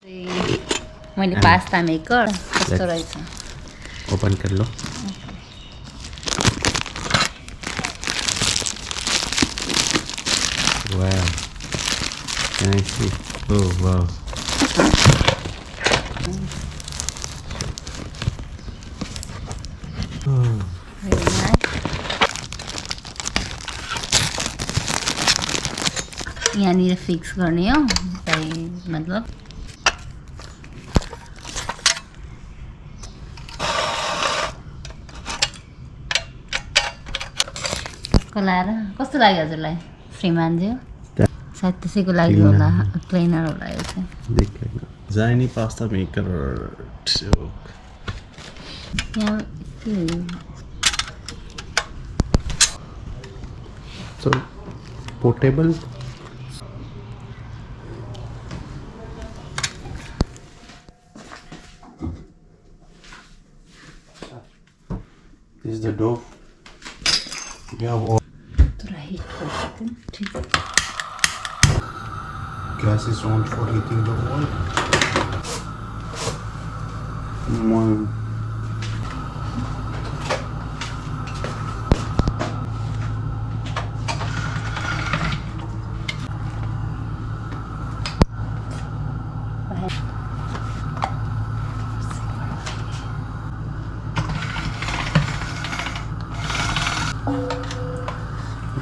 मैले pasta maker कस्तो रहेछ ओपन कर लो। वाह, can I see? Oh wow. Very nice. यहाँनिर फिक्स गर्ने हो मतलब लाएर कस्तो लाग्यो हजुरलाई श्रीमानज्यू सायद त्यसैको लागि होला क्लिनर होला यो चाहिँ देख लेना जाइनी पास्ता मेकर यहाँ सो portable This is the dough. We have all. Gas is on for heating the oil.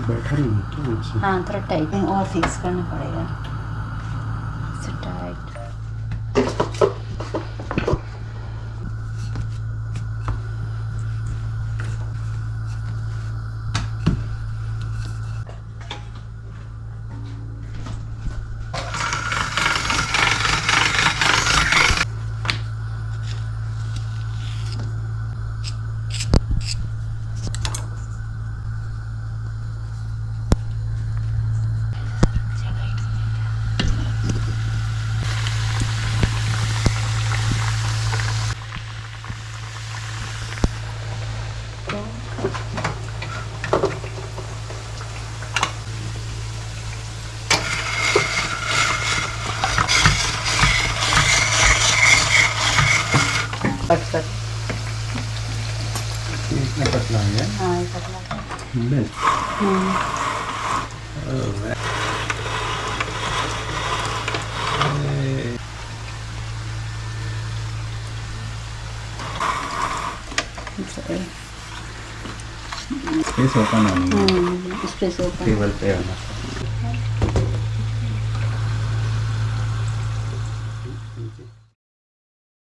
बैठा नहीं है क्या मुझसे? हाँ थोड़ा टाइट और फिक्स करना पड़ेगा टाइट कट इतना पतला है? हाँ ये पतला मिल्क। स्पेस ओपन होनी है स्पेस ओपन टेबल पे होना।